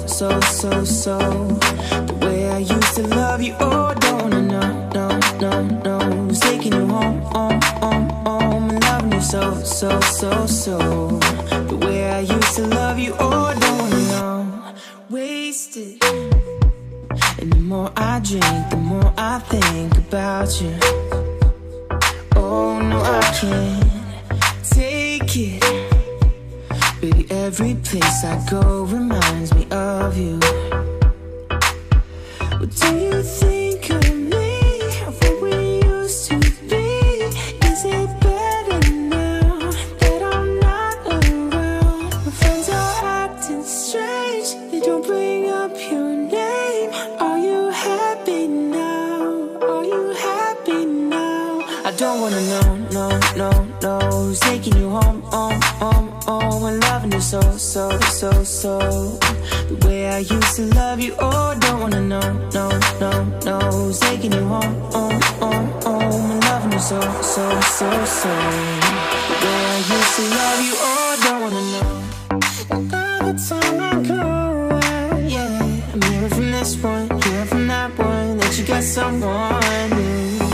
so. The way I used to love you, oh, don't wanna know, no. Who's taking you home, and loving you so. The way I used to love you, oh, don't wanna know. Wasted. And the more I drink, the more I think about you. Oh, no, I can't take it. Baby, every place I go reminds me of you. What do you think of me, of what we used to be? Is it better now that I'm not around? My friends are acting strange, they don't bring up your name. Are you happy now? Are you happy now? I don't wanna know, no. Who's taking you home, and loving you so. The way I used to love you, oh, don't wanna know, no. Who's taking you home, and loving you so. The way I used to love you, oh, don't wanna know. Every time I go out, yeah, I'm hearing from this one, hearing from that one, that you got someone new.